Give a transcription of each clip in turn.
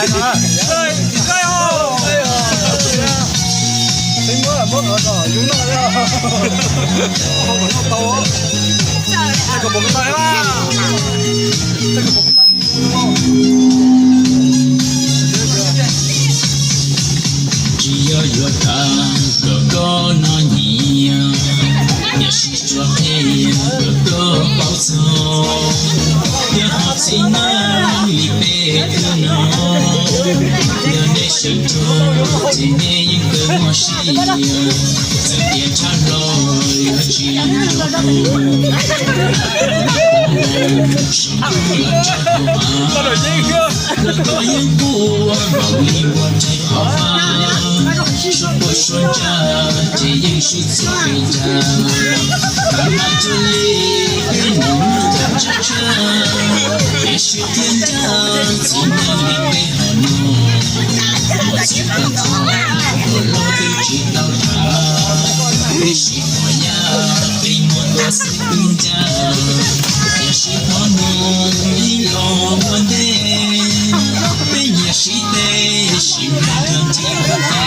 Chơi chơi hồ. Tính mới là mất ở rồi, chúng nó đấy. Không có nó to á. Đây có một cái tay á. Đây có một cái tay. Chỉ ở ta có nó nhiều, nhà sĩ cho thêm có bao giờ, nhà học sinh nói li bê cứ nó, nhà để sinh cho chỉ nên những cơn mưa xì, giờ tiền trả rồi chỉ được thôi, sống là chắc không có những buồn bao nhiêu buồn trái khó Shubo shonja, jiye shutsu beja. Kama tuli, kini muda chacha. Yeshu tienda, tina lipe hano. Mozi kato, kolo beji tau ta. Beshi konya, beimondo sepinja. Yeshi hano, ilo wande. Benyeshi te, shimran tiwate.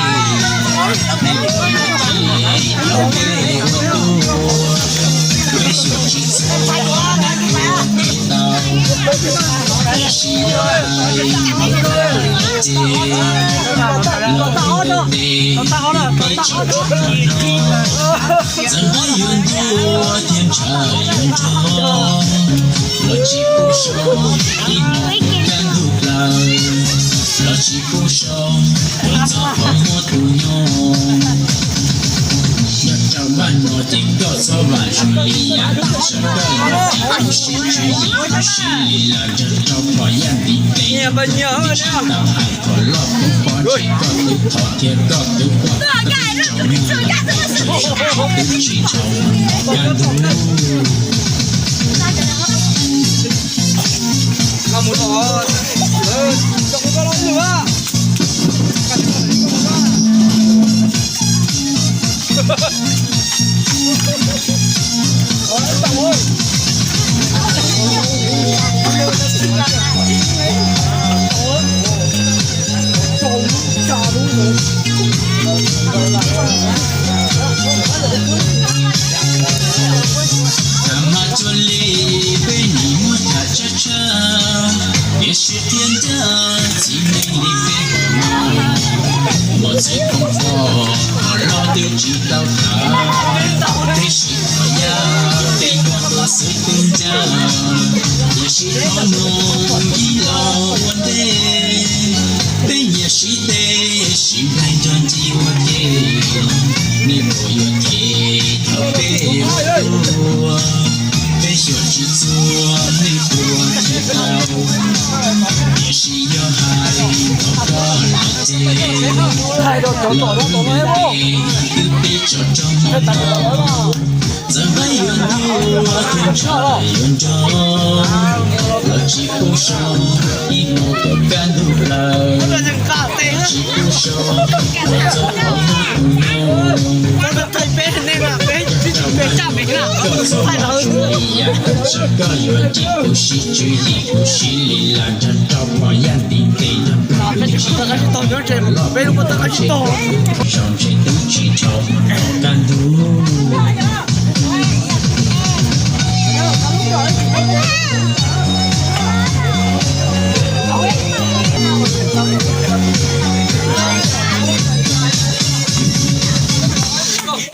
Lo chỉ cố sống, tôi cho có một tu nhung. Nhật trao ban nó tiếng có số và rung ly ya. Sợ cơ nó chỉ cố sĩ truy ý cố sĩ là chân trao khỏi yan tình tình. Đi chỉ tao hai có lo cũng có chỉ có tự thọ thiệt có tự qua. Tự trao nhung tự chỉ trao bằng gan đủ. Kamu tahu, jangan kalau dua. Yesu tienda, chỉ nên đi về hồn. Một giây không phò, lo điều chỉ đau thả. Thế chỉ có ya, thế còn có sự tin cha. Yesu nó nôn đi lo vấn đề. Thế Yesu thế, chỉ nên chọn chỉ vấn đề. Nên có yêu thế, thảo bê tua. Thế hiểu chỉ xua, nên của chỉ đau. Yeshi yo hai no có là thế. Lo người cứ biết cho trong nó. Giờ bay yun đua thêm trời yun cho. Lo chỉ cố sống, ý mô có gan đủ lời. Lo chỉ cố sống, lo cho có một cùng nhau. Sợ có yun chỉ cố sĩ chú ý cố sĩ lì là chân trao khỏi yan tình tình. Trong chỉ tự chỉ trao gan đủ.